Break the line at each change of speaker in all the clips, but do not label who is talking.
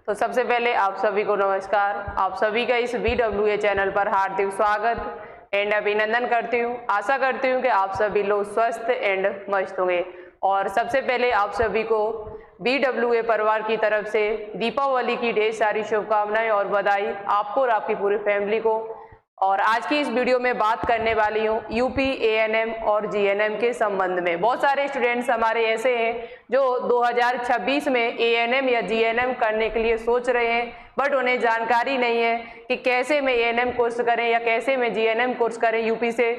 तो सबसे पहले आप सभी को नमस्कार। आप सभी का इस BWA चैनल पर हार्दिक स्वागत एंड अभिनंदन करती हूँ। आशा करती हूँ कि आप सभी लोग स्वस्थ एंड मस्त होंगे। और सबसे पहले आप सभी को BWA परिवार की तरफ से दीपावली की ढेर सारी शुभकामनाएं और बधाई आपको और आपकी पूरी फैमिली को। और आज की इस वीडियो में बात करने वाली हूँ यूपी ANM और GNM के संबंध में। बहुत सारे स्टूडेंट्स हमारे ऐसे हैं जो 2026 में ANM या GNM करने के लिए सोच रहे हैं, बट उन्हें जानकारी नहीं है कि कैसे में ANM कोर्स करें या कैसे में GNM कोर्स करें यूपी से।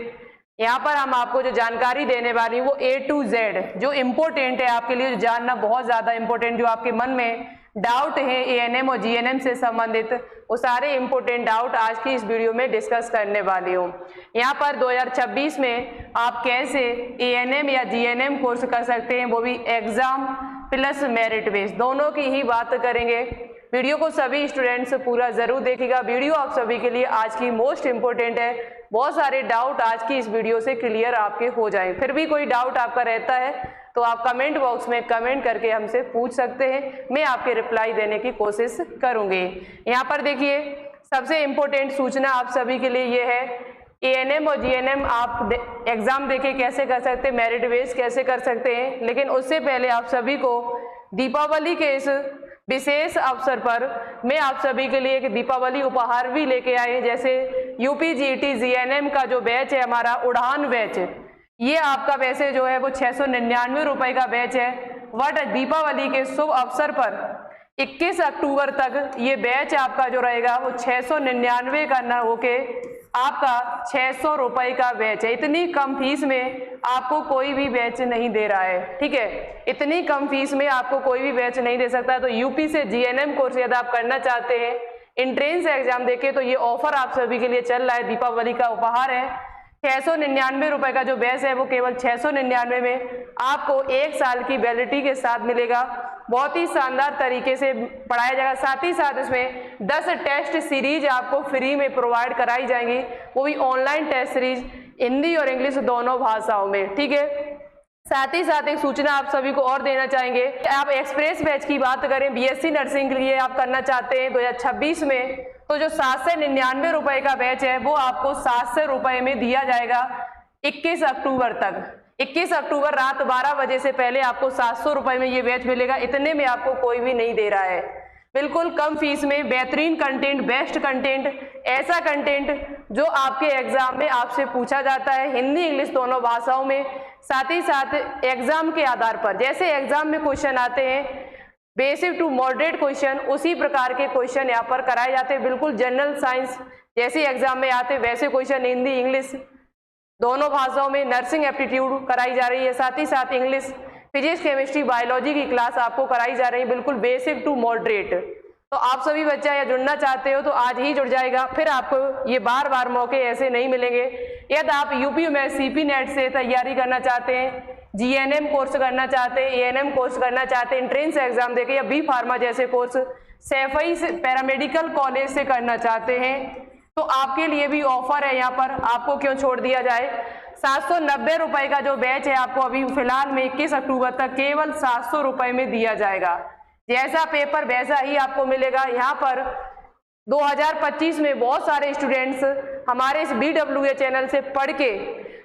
यहाँ पर हम आपको जो जानकारी देने वाली हूँ वो A to Z जो इम्पोर्टेंट है आपके लिए, जो जानना बहुत ज़्यादा इम्पोर्टेंट, जो आपके मन में डाउट है ANM और GNM से संबंधित, वो सारे इम्पोर्टेंट डाउट आज की इस वीडियो में डिस्कस करने वाली हूँ। यहाँ पर 2026 में आप कैसे ANM या GNM कोर्स कर सकते हैं, वो भी एग्जाम प्लस मेरिट बेस, दोनों की ही बात करेंगे। वीडियो को सभी स्टूडेंट्स पूरा जरूर देखिएगा। वीडियो आप सभी के लिए आज की मोस्ट इम्पोर्टेंट है। बहुत सारे डाउट आज की इस वीडियो से क्लियर आपके हो जाएं। फिर भी कोई डाउट आपका रहता है तो आप कमेंट बॉक्स में कमेंट करके हमसे पूछ सकते हैं, मैं आपके रिप्लाई देने की कोशिश करूंगी। यहाँ पर देखिए, सबसे इम्पोर्टेंट सूचना आप सभी के लिए ये है, ANM और GNM आप एग्जाम देके कैसे कर सकते हैं, मेरिट बेस कैसे कर सकते हैं। लेकिन उससे पहले आप सभी को दीपावली के इस विशेष अवसर पर मैं आप सभी के लिए एक दीपावली उपहार भी लेके आए। जैसे यूपी GT GNM का जो बैच है हमारा उड़ान बैच, ये आपका वैसे जो है वो 699 रुपए का बैच है, बट दीपावली के शुभ अवसर पर 21 अक्टूबर तक ये बैच आपका जो रहेगा वो 699 का न होके आपका 600 रुपए का बैच है। इतनी कम फीस में आपको कोई भी बैच नहीं दे रहा है, ठीक है। इतनी कम फीस में आपको कोई भी बैच नहीं दे सकता। तो यूपी से GNM कोर्स यदि आप करना चाहते हैं एंट्रेंस एग्जाम देके, तो ये ऑफर आप सभी के लिए चल रहा है, दीपावली का उपहार है। 699 रुपए का जो बैच है वो केवल 699 में आपको 1 साल की वैलिडिटी के साथ मिलेगा। बहुत ही शानदार तरीके से पढ़ाया जाएगा। साथ ही साथ इसमें 10 टेस्ट सीरीज आपको फ्री में प्रोवाइड कराई जाएंगी, वो भी ऑनलाइन टेस्ट सीरीज हिंदी और इंग्लिश दोनों भाषाओं में, ठीक है। साथ ही साथ एक सूचना आप सभी को और देना चाहेंगे, आप एक्सप्रेस बैच की बात करें, BSc नर्सिंग के लिए आप करना चाहते हैं 2026 में, तो जो 799 रुपए का बैच है वो आपको 700 रुपए में दिया जाएगा 21 अक्टूबर तक। 21 अक्टूबर रात 12 बजे से पहले आपको 700 रुपए में ये बैच मिलेगा। इतने में आपको कोई भी नहीं दे रहा है, बिल्कुल कम फीस में बेहतरीन कंटेंट, बेस्ट कंटेंट, ऐसा कंटेंट जो आपके एग्जाम में आपसे पूछा जाता है हिंदी इंग्लिश दोनों भाषाओं में। साथ ही साथ एग्जाम के आधार पर जैसे एग्जाम में क्वेश्चन आते हैं बेसिक टू मॉडरेट क्वेश्चन, उसी प्रकार के क्वेश्चन यहाँ पर कराए जाते हैं। बिल्कुल जनरल साइंस जैसे एग्जाम में आते वैसे क्वेश्चन हिंदी इंग्लिश दोनों भाषाओं में। नर्सिंग एप्टीट्यूड कराई जा रही है, साथ ही साथ इंग्लिश, फिजिक्स, केमिस्ट्री, बायोलॉजी की क्लास आपको कराई जा रही है, बिल्कुल बेसिक टू मॉडरेट। तो आप सभी बच्चा या जुड़ना चाहते हो तो आज ही जुड़ जाएगा, फिर आपको ये बार बार मौके ऐसे नहीं मिलेंगे। यदि आप यूपी में CP नेट से तैयारी करना चाहते हैं, GNM कोर्स करना चाहते हैं, ANM कोर्स करना चाहते हैं, एंट्रेंस एग्जाम देके या B फार्मा जैसे कोर्स सैफई से पैरामेडिकल कॉलेज से करना चाहते हैं, तो आपके लिए भी ऑफर है। यहाँ पर आपको क्यों छोड़ दिया जाए। 790 रुपए का जो बैच है आपको अभी फिलहाल में 21 अक्टूबर तक केवल 700 रुपए में दिया जाएगा। जैसा पेपर वैसा ही आपको मिलेगा। यहाँ पर 2025 में बहुत सारे स्टूडेंट्स हमारे इस BWA चैनल से पढ़ के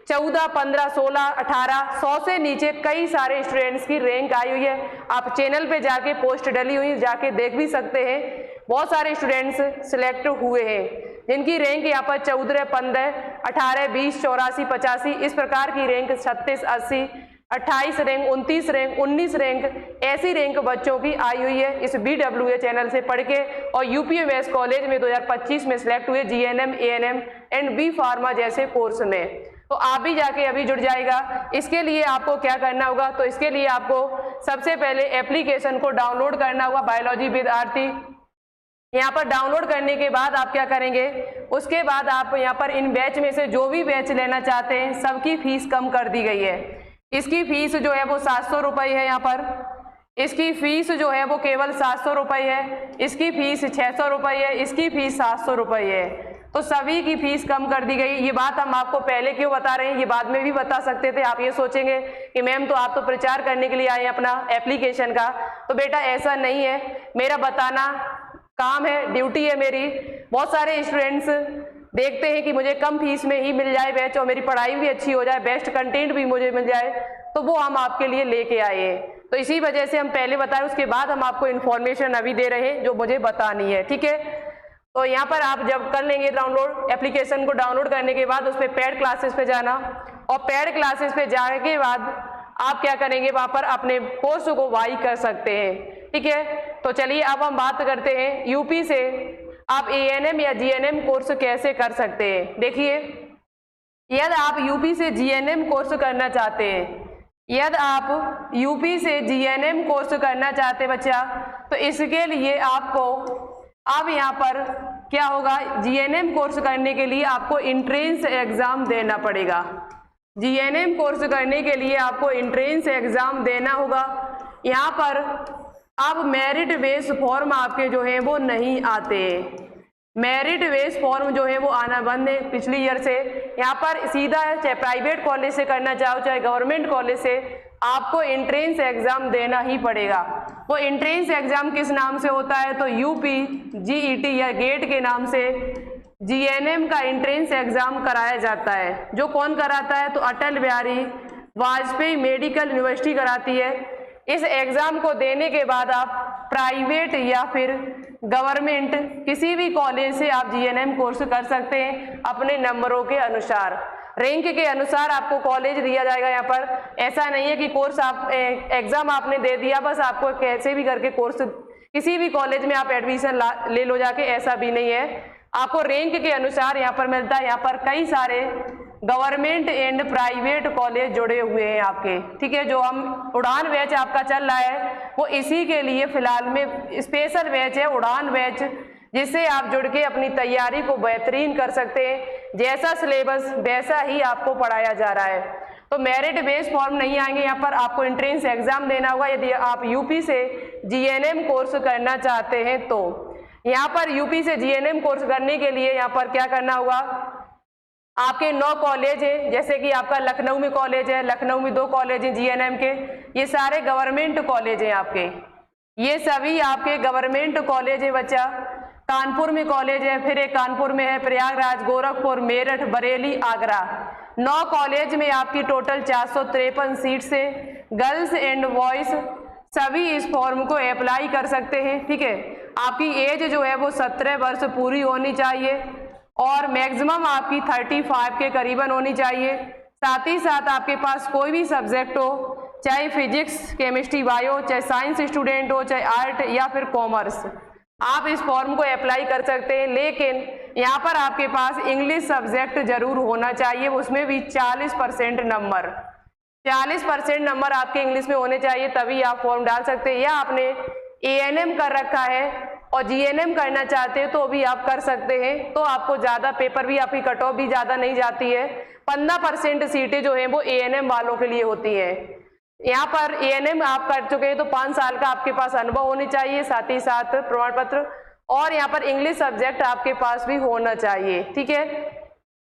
14, 15, 16, 18, 100 से नीचे कई सारे स्टूडेंट्स की रैंक आई हुई है। आप चैनल पे जाके पोस्ट डली हुई जाके देख भी सकते हैं। बहुत सारे स्टूडेंट्स सिलेक्ट हुए हैं जिनकी रैंक यहाँ पर 14, 15, 18, 20, 84, 85 इस प्रकार की रैंक, 36, 80, 28 रैंक, 29 रैंक, 19 रैंक, ऐसी रैंक बच्चों की आई हुई है इस BWA चैनल से पढ़ के। और UPMS कॉलेज में 2025 में सिलेक्ट हुए GNM, ANM and B pharma जैसे कोर्स में। तो आप भी जाके अभी जुड़ जाएगा। इसके लिए आपको क्या करना होगा, तो इसके लिए आपको सबसे पहले एप्लीकेशन को डाउनलोड करना होगा, बायोलॉजी विद्यार्थी। यहाँ पर डाउनलोड करने के बाद आप क्या करेंगे, उसके बाद आप यहाँ पर इन बैच में से जो भी बैच लेना चाहते हैं सबकी फीस कम कर दी गई है। इसकी फीस जो है वो 700 रुपये है। यहाँ पर इसकी फीस जो है वो केवल 700 रुपये है, इसकी फीस 600 रुपये है, इसकी फीस 700 रुपये है। तो सभी की फीस कम कर दी गई। ये बात हम आपको पहले क्यों बता रहे हैं, ये बाद में भी बता सकते थे। आप ये सोचेंगे कि मैम तो आप तो प्रचार करने के लिए आए हैं अपना एप्लीकेशन का, तो बेटा ऐसा नहीं है। मेरा बताना काम है, ड्यूटी है मेरी। बहुत सारे स्टूडेंट्स देखते हैं कि मुझे कम फीस में ही मिल जाए बैच और मेरी पढ़ाई भी अच्छी हो जाए, बेस्ट कंटेंट भी मुझे मिल जाए, तो वो हम आपके लिए लेके आए हैं। तो इसी वजह से हम पहले बताएं, उसके बाद हम आपको इन्फॉर्मेशन अभी दे रहे हैं जो मुझे बतानी है, ठीक है। तो यहाँ पर आप जब कर लेंगे डाउनलोड, एप्लीकेशन को डाउनलोड करने के बाद उस पर पेड क्लासेस पे जाना, और पेड क्लासेस पे जाने के बाद आप क्या करेंगे, वहाँ पर अपने कोर्स को बाई कर सकते हैं, ठीक है। तो चलिए अब हम बात करते हैं यूपी से आप एएनएम या जीएनएम कोर्स कैसे कर सकते हैं। देखिए, यदि आप यूपी से जीएनएम कोर्स करना चाहते हैं, यदि आप यूपी से जीएनएम कोर्स करना चाहते हैं बच्चा, तो इसके लिए आपको अब यहाँ पर क्या होगा, जीएनएम कोर्स करने के लिए आपको एंट्रेंस एग्जाम देना पड़ेगा। जीएनएम कोर्स करने के लिए आपको एंट्रेंस एग्जाम देना होगा। यहाँ पर अब मेरिट बेस फॉर्म आपके जो है वो नहीं आते, मेरिट बेस फॉर्म जो है वो आना बंद है पिछली ईयर से। यहाँ पर सीधा चाहे प्राइवेट कॉलेज से करना चाहो चाहे गवर्नमेंट कॉलेज से, आपको एंट्रेंस एग्जाम देना ही पड़ेगा। वो एंट्रेंस एग्जाम किस नाम से होता है, तो यूपी जीईटी या गेट के नाम से जीएनएम का एंट्रेंस एग्जाम कराया जाता है। जो कौन कराता है, तो अटल बिहारी वाजपेयी मेडिकल यूनिवर्सिटी कराती है। इस एग्जाम को देने के बाद आप प्राइवेट या फिर गवर्नमेंट किसी भी कॉलेज से आप जीएनएम कोर्स कर सकते हैं अपने नंबरों के अनुसार, रैंक के अनुसार आपको कॉलेज दिया जाएगा। यहाँ पर ऐसा नहीं है कि कोर्स आप एग्जाम आपने दे दिया बस आपको कैसे भी करके कोर्स किसी भी कॉलेज में आप एडमिशन ले लो जाके, ऐसा भी नहीं है। आपको रैंक के अनुसार यहाँ पर मिलता है। यहाँ पर कई सारे गवर्नमेंट एंड प्राइवेट कॉलेज जुड़े हुए हैं आपके, ठीक है। जो हम उड़ान बैच आपका चल रहा है वो इसी के लिए फिलहाल में स्पेशल बैच है, उड़ान बैच, जिससे आप जुड़ के अपनी तैयारी को बेहतरीन कर सकते हैं। जैसा सिलेबस वैसा ही आपको पढ़ाया जा रहा है। तो मेरिट बेस फॉर्म नहीं आएंगे, यहाँ पर आपको एंट्रेंस एग्जाम देना होगा यदि आप यूपी से जीएनएम कोर्स करना चाहते हैं। तो यहाँ पर यूपी से जीएनएम कोर्स करने के लिए यहाँ पर क्या करना होगा, आपके 9 कॉलेज है, जैसे कि आपका लखनऊ में कॉलेज है, लखनऊ में 2 कॉलेज हैं जीएनएम के, ये सारे गवर्नमेंट कॉलेज हैं आपके, ये सभी आपके गवर्नमेंट कॉलेज है बच्चा। कानपुर में कॉलेज है, फिर एक कानपुर में है, प्रयागराज, गोरखपुर, मेरठ, बरेली, आगरा। 9 कॉलेज में आपकी टोटल 453 सीट्स है। गर्ल्स एंड बॉयज सभी इस फॉर्म को अप्लाई कर सकते हैं, ठीक है। आपकी एज जो है वो 17 वर्ष पूरी होनी चाहिए और मैक्सिमम आपकी 35 के करीबन होनी चाहिए। साथ ही साथ आपके पास कोई भी सब्जेक्ट हो, चाहे फिजिक्स, केमिस्ट्री, बायो, चाहे साइंस स्टूडेंट हो, चाहे आर्ट या फिर कॉमर्स, आप इस फॉर्म को अप्लाई कर सकते हैं। लेकिन यहाँ पर आपके पास इंग्लिश सब्जेक्ट जरूर होना चाहिए, उसमें भी 40% नंबर, 40% नंबर आपके इंग्लिश में होने चाहिए, तभी आप फॉर्म डाल सकते हैं। या आपने एएनएम कर रखा है और जीएनएम करना चाहते हैं तो भी आप कर सकते हैं। तो आपको ज़्यादा पेपर भी, आपकी कट ऑफ भी ज़्यादा नहीं जाती है। 15% सीटें जो हैं वो एएनएम वालों के लिए होती हैं। यहाँ पर एएनएम आप कर चुके हैं तो 5 साल का आपके पास अनुभव होनी चाहिए, साथ ही साथ प्रमाण पत्र, और यहाँ पर इंग्लिश सब्जेक्ट आपके पास भी होना चाहिए, ठीक है।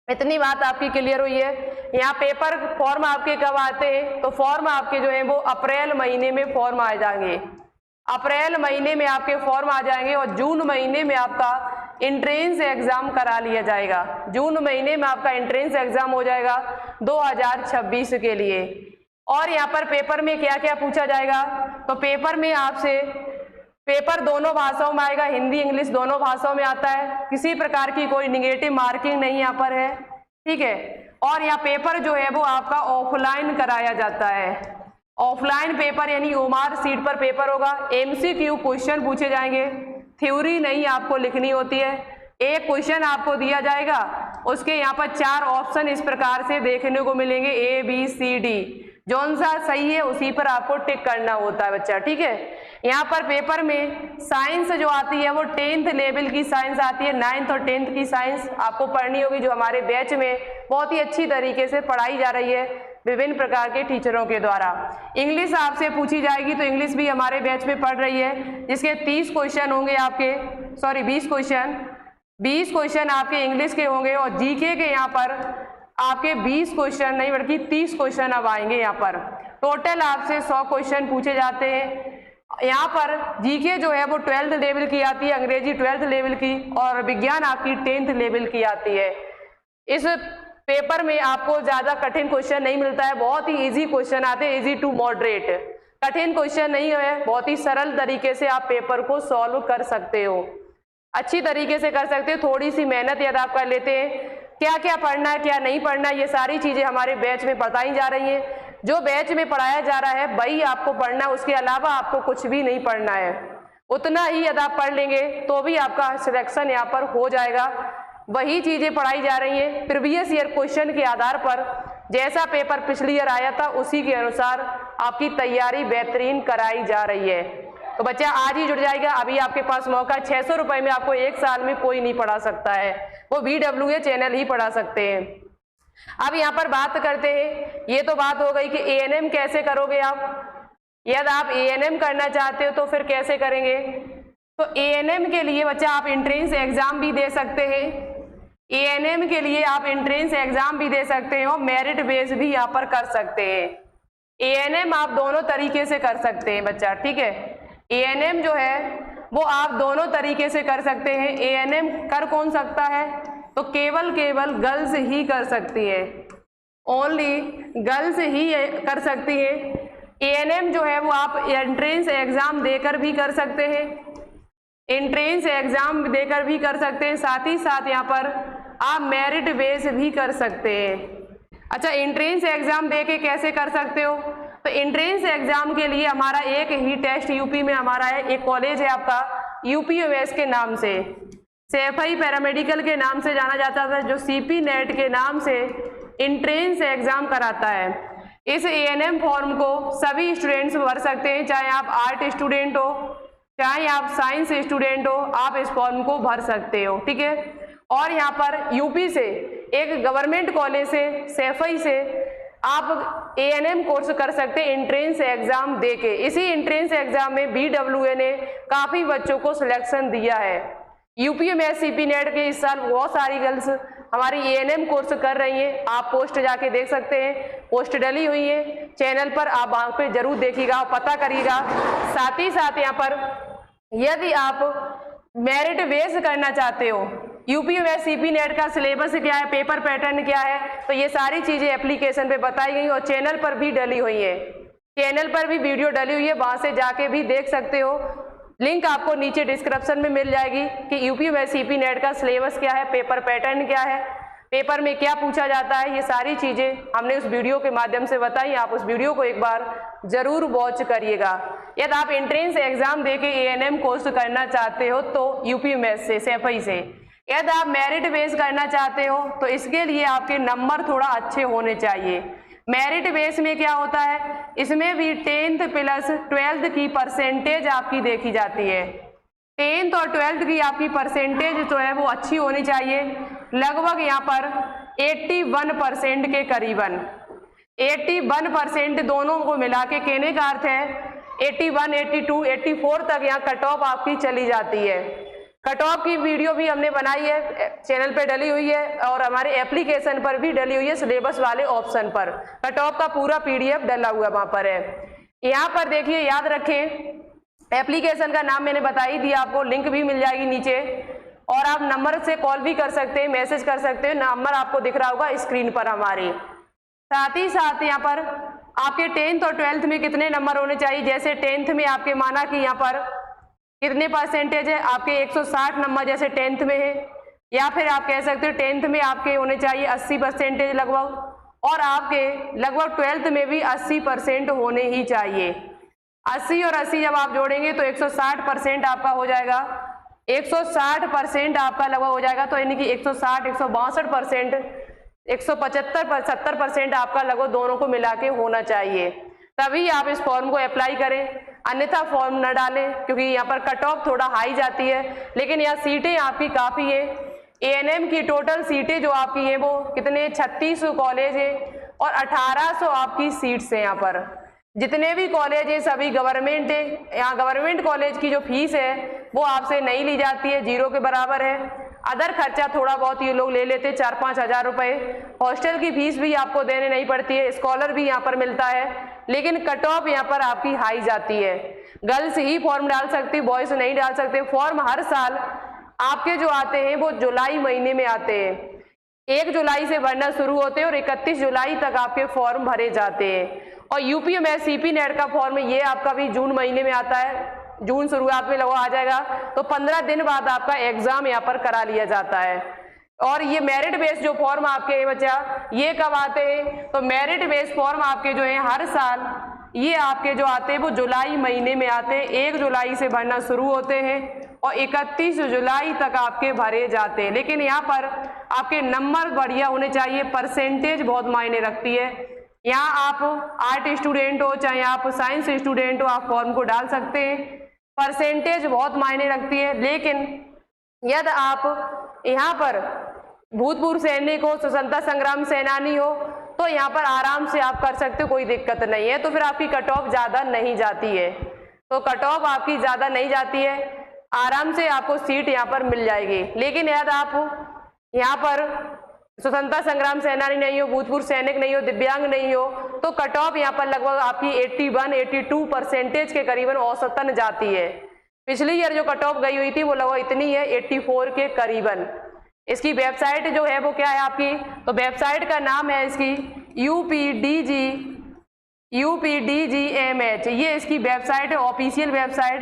इतनी बात आपकी क्लियर हुई है। यहाँ पेपर फॉर्म आपके कब आते हैं, तो फॉर्म आपके जो है वो अप्रैल महीने में फॉर्म आ जाएंगे, अप्रैल महीने में आपके फॉर्म आ जाएंगे और जून महीने में आपका एंट्रेंस एग्जाम करा लिया जाएगा। जून महीने में आपका एंट्रेंस एग्जाम हो जाएगा 2026 के लिए। और यहाँ पर पेपर में क्या क्या पूछा जाएगा, तो पेपर में आपसे पेपर दोनों भाषाओं में आएगा, हिंदी इंग्लिश दोनों भाषाओं में आता है। किसी प्रकार की कोई निगेटिव मार्किंग नहीं यहाँ पर है, ठीक है। और यहाँ पेपर जो है वो आपका ऑफलाइन कराया जाता है। ऑफलाइन पेपर यानी ओमार सीट पर पेपर होगा। एमसीक्यू क्वेश्चन पूछे जाएंगे, थ्योरी नहीं आपको लिखनी होती है। एक क्वेश्चन आपको दिया जाएगा, उसके यहाँ पर 4 ऑप्शन इस प्रकार से देखने को मिलेंगे, ABCD, जौन सा सही है उसी पर आपको टिक करना होता है बच्चा, ठीक है। यहाँ पर पेपर में साइंस जो आती है वो 10th लेवल की साइंस आती है, 9th और 10th की साइंस आपको पढ़नी होगी, जो हमारे बैच में बहुत ही अच्छी तरीके से पढ़ाई जा रही है विभिन्न प्रकार के टीचरों के द्वारा। इंग्लिश आपसे पूछी जाएगी, तो इंग्लिश भी हमारे बैच में पढ़ रही है, जिसके 30 क्वेश्चन होंगे आपके, 20 क्वेश्चन आपके इंग्लिश के होंगे। और जीके के यहाँ पर आपके 20 क्वेश्चन नहीं बल्कि 30 क्वेश्चन अब आएंगे। यहाँ पर टोटल आपसे 100 क्वेश्चन पूछे जाते हैं यहाँ पर जीके जो है वो 12th लेवल की आती है, अंग्रेजी 12th लेवल की, और विज्ञान आपकी 10th लेवल की आती है। इस पेपर में आपको ज्यादा कठिन क्वेश्चन नहीं मिलता है, बहुत ही इजी क्वेश्चन आते हैं, इजी टू मॉडरेट, कठिन क्वेश्चन नहीं है, बहुत ही सरल तरीके से आप पेपर को सॉल्व कर सकते हो, अच्छी तरीके से कर सकते हो। थोड़ी सी मेहनत यदि आप कर लेते हैं, क्या क्या पढ़ना है क्या नहीं पढ़ना है, ये सारी चीजें हमारे बैच में बताई जा रही हैं। जो बैच में पढ़ाया जा रहा है वही आपको पढ़ना है, उसके अलावा आपको कुछ भी नहीं पढ़ना है। उतना ही यदि आप पढ़ लेंगे तो भी आपका सिलेक्शन यहाँ पर हो जाएगा। वही चीजें पढ़ाई जा रही हैं, प्रीवियस ईयर क्वेश्चन के आधार पर जैसा पेपर पिछली ईयर आया था उसी के अनुसार आपकी तैयारी बेहतरीन कराई जा रही है। तो बच्चा आज ही जुड़ जाएगा, अभी आपके पास मौका, 600 रुपए में आपको 1 साल में कोई नहीं पढ़ा सकता है, वो VWA चैनल ही पढ़ा सकते हैं। अब यहाँ पर बात करते हैं, ये तो बात हो गई कि ANM कैसे करोगे आप। यदि आप ANM करना चाहते हो तो फिर कैसे करेंगे। तो ANM के लिए बच्चा आप एंट्रेंस एग्जाम भी दे सकते हैं, ANM के लिए आप एंट्रेंस एग्जाम भी दे सकते हैं और मेरिट बेस भी यहाँ पर कर सकते हैं। ANM आप दोनों तरीके से कर सकते हैं बच्चा, ठीक है। ANM जो है वो आप दोनों तरीके से कर सकते हैं। ANM कर कौन सकता है, तो केवल गर्ल्स ही कर सकती है, ओनली गर्ल्स ही कर सकती है। ANM जो है वो आप एंट्रेंस एग्जाम देकर भी कर सकते हैं, एंट्रेंस एग्जाम देकर भी कर सकते हैं, साथ ही साथ यहाँ पर आप मेरिट बेस भी कर सकते हैं। अच्छा, एंट्रेंस एग्जाम दे के कैसे कर सकते हो, तो एंट्रेंस एग्जाम के लिए हमारा एक ही टेस्ट यूपी में हमारा है, एक कॉलेज है आपका UPMS के नाम से, सैफई पैरामेडिकल के नाम से जाना जाता था, जो CP नेट के नाम से एंट्रेंस एग्जाम कराता है। इस ANM फॉर्म को सभी स्टूडेंट्स भर सकते हैं, चाहे आप आर्ट स्टूडेंट हो चाहे आप साइंस स्टूडेंट हो, आप इस फॉर्म को भर सकते हो, ठीक है। और यहाँ पर यूपी से एक गवर्नमेंट कॉलेज से, सैफई से आप ANM कोर्स कर सकते हैं एंट्रेंस एग्जाम देके। इसी एंट्रेंस एग्जाम में BWA ने काफी बच्चों को सिलेक्शन दिया है। UPMS CP नेट के इस साल बहुत सारी गर्ल्स हमारी ANM कोर्स कर रही हैं, आप पोस्ट जाके देख सकते हैं, पोस्ट डली हुई है चैनल पर, आप वहां पे जरूर देखिएगा, पता करिएगा। साथ ही साथ यहाँ पर यदि आप मेरिट बेस करना चाहते हो, UPMS CP नेट का सिलेबस क्या है, पेपर पैटर्न क्या है, तो ये सारी चीजें एप्लीकेशन पे बताई गई और चैनल पर भी डली हुई है, चैनल पर भी वीडियो डली हुई है, वहां से जाके भी देख सकते हो। लिंक आपको नीचे डिस्क्रिप्शन में मिल जाएगी कि UPMS CP नेट का सिलेबस क्या है, पेपर पैटर्न क्या है, पेपर में क्या पूछा जाता है, ये सारी चीजें हमने उस वीडियो के माध्यम से बताई। आप उस वीडियो को एक बार जरूर वॉच करिएगा। यदि आप एंट्रेंस एग्जाम देके ANM कोर्स करना चाहते हो तो UPMS से, सैफई से। यदि आप मेरिट बेस करना चाहते हो तो इसके लिए आपके नंबर थोड़ा अच्छे होने चाहिए। मेरिट बेस में क्या होता है, इसमें भी 10th प्लस 12th की परसेंटेज आपकी देखी जाती है। 10th और 12th की आपकी परसेंटेज जो है वो अच्छी होनी चाहिए, लगभग यहाँ पर 81% के करीबन, 81% दोनों को मिला के, कहने का अर्थ है 81, 82, 84 तक यहाँ कट ऑफ आपकी चली जाती है। कट ऑफ की वीडियो भी हमने बनाई है, चैनल पे डली हुई है और हमारे एप्लीकेशन पर भी डली हुई है, सिलेबस वाले ऑप्शन पर कट ऑफ का पूरा PDF डला हुआ वहां पर है। यहाँ पर देखिए, याद रखें, एप्लीकेशन का नाम मैंने बता ही दिया आपको, लिंक भी मिल जाएगी नीचे, और आप नंबर से कॉल भी कर सकते हैं, मैसेज कर सकते हैं, नंबर आपको दिख रहा होगा स्क्रीन पर हमारे। साथ ही साथ यहाँ पर आपके 10th और 12th में कितने नंबर होने चाहिए, जैसे 10th में आपके माना कि यहाँ पर कितने परसेंटेज है, आपके 160 नंबर जैसे 10th में है, या फिर आप कह सकते हो 10th में आपके होने चाहिए 80% लगभग, और आपके लगभग 12th में भी 80% होने ही चाहिए। 80 और 80 जब आप जोड़ेंगे तो 160% आपका हो जाएगा, 160% आपका लगभग हो जाएगा, तो यानी कि 160, 162%, 175-70% आपका लगभग दोनों को मिला के होना चाहिए, तभी आप इस फॉर्म को अप्लाई करें, अन्यथा फॉर्म न डालें, क्योंकि यहाँ पर कट ऑफ थोड़ा हाई जाती है। लेकिन यहाँ सीटें आपकी काफ़ी है, ANM की टोटल सीटें जो आपकी हैं वो कितने, 36 कॉलेज है और 1800 आपकी सीट्स हैं। यहाँ पर जितने भी कॉलेज है सभी गवर्नमेंट है। यहाँ गवर्नमेंट कॉलेज की जो फीस है वो आपसे नहीं ली जाती है, 0 के बराबर है। अदर खर्चा थोड़ा बहुत ये लोग ले लेते, 4-5 हज़ार रुपए। हॉस्टल की फीस भी आपको देने नहीं पड़ती है, स्कॉलर भी यहाँ पर मिलता है, लेकिन कट ऑफ यहाँ पर आपकी हाई जाती है। गर्ल्स ही फॉर्म डाल सकती, बॉयज नहीं डाल सकते। फॉर्म हर साल आपके जो आते हैं वो जुलाई महीने में आते हैं। 1 जुलाई से भरना शुरू होते हैं और 31 जुलाई तक आपके फॉर्म भरे जाते हैं। और यूपीएमएस सीपी नेट का फॉर्म ये आपका भी जून महीने में आता है, जून शुरुआत में लगभग आ जाएगा। तो 15 दिन बाद आपका एग्जाम यहाँ पर करा लिया जाता है। और ये मेरिट बेस जो फॉर्म आपके हैं बच्चा, ये कब आते हैं? तो मेरिट बेस फॉर्म आपके जो है हर साल ये आपके जो आते हैं वो जुलाई महीने में आते हैं। 1 जुलाई से भरना शुरू होते हैं और 31 जुलाई तक आपके भरे जाते हैं। लेकिन यहाँ पर आपके नंबर बढ़िया होने चाहिए, परसेंटेज बहुत मायने रखती है। यहाँ आप आर्ट स्टूडेंट हो चाहे आप साइंस स्टूडेंट हो, आप फॉर्म को डाल सकते हैं। परसेंटेज बहुत मायने रखती है। लेकिन यदि आप यहाँ पर भूतपूर्व सैनिक हो, स्वतंत्रता संग्राम सेनानी हो, तो यहाँ पर आराम से आप कर सकते हो, कोई दिक्कत नहीं है। तो फिर आपकी कट ऑफ ज़्यादा नहीं जाती है, तो कट ऑफ आपकी ज़्यादा नहीं जाती है, आराम से आपको सीट यहाँ पर मिल जाएगी। लेकिन यदि आप यहाँ पर स्वतंत्रता संग्राम सेनानी नहीं हो, भूतपूर्व सैनिक नहीं हो, दिव्यांग नहीं हो, तो कट ऑफ यहाँ पर लगभग आपकी 81-82% के करीबन औसतन जाती है। पिछली ईयर जो कट ऑफ गई हुई थी वो लगभग इतनी है, 84 के करीबन। इसकी वेबसाइट जो है वो क्या है आपकी? तो वेबसाइट का नाम है इसकी UPDGMH, ये इसकी वेबसाइट है, ऑफिशियल वेबसाइट।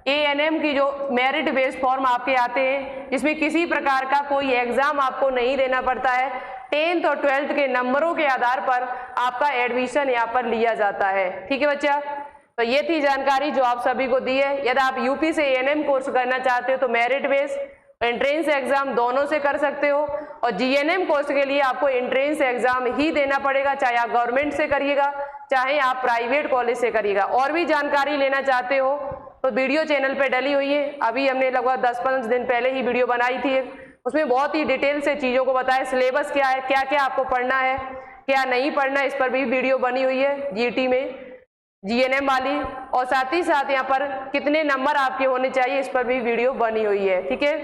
ANM की जो मेरिट बेस्ड फॉर्म आपके आते हैं, इसमें किसी प्रकार का कोई एग्जाम आपको नहीं देना पड़ता है। 10th और 12th के नंबरों के आधार पर आपका एडमिशन यहाँ पर लिया जाता है। ठीक है बच्चा, तो ये थी जानकारी जो आप सभी को दी है। यदि आप यूपी से ANM कोर्स करना चाहते हो तो मेरिट बेस्ड एंट्रेंस एग्जाम दोनों से कर सकते हो। और GNM कोर्स के लिए आपको एंट्रेंस एग्जाम ही देना पड़ेगा, चाहे आप गवर्नमेंट से करिएगा चाहे आप प्राइवेट कॉलेज से करिएगा। और भी जानकारी लेना चाहते हो तो वीडियो चैनल पे डली हुई है, अभी हमने लगभग 10-15 दिन पहले ही वीडियो बनाई थी, उसमें बहुत ही डिटेल से चीज़ों को बताया, सिलेबस क्या है, क्या क्या आपको पढ़ना है, क्या नहीं पढ़ना है, इस पर भी वीडियो बनी हुई है GT में, GNM वाली। और साथ ही साथ यहाँ पर कितने नंबर आपके होने चाहिए इस पर भी वीडियो बनी हुई है। ठीक है,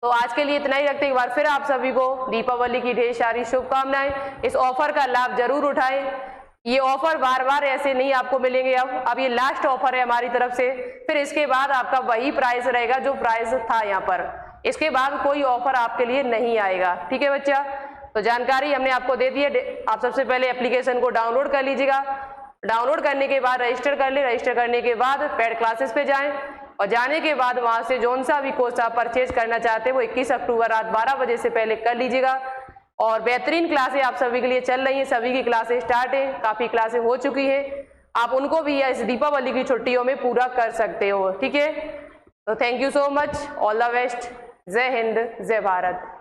तो आज के लिए इतना ही रखते हैं। एक बार फिर आप सभी को दीपावली की ढेर सारी शुभकामनाएं। इस ऑफर का लाभ जरूर उठाएं, ये ऑफर बार बार ऐसे नहीं आपको मिलेंगे। अब ये लास्ट ऑफर है हमारी तरफ से, फिर इसके बाद आपका वही प्राइस रहेगा जो प्राइस था यहाँ पर, इसके बाद कोई ऑफर आपके लिए नहीं आएगा। ठीक है बच्चा, तो जानकारी हमने आपको दे दी है। आप सबसे पहले एप्लीकेशन को डाउनलोड कर लीजिएगा, डाउनलोड करने के बाद रजिस्टर कर ले, रजिस्टर करने के बाद पेड क्लासेस पे जाएं और जाने के बाद वहां से जौन सा भी कोर्स आप परचेज करना चाहते हैं वो 21 अक्टूबर रात 12 बजे से पहले कर लीजिएगा। और बेहतरीन क्लासें आप सभी के लिए चल रही हैं, सभी की क्लासें स्टार्ट हैं, काफ़ी क्लासें हो चुकी हैं, आप उनको भी इस दीपावली की छुट्टियों में पूरा कर सकते हो। ठीक है, तो thank you so much, all the best, जय हिंद, जय भारत।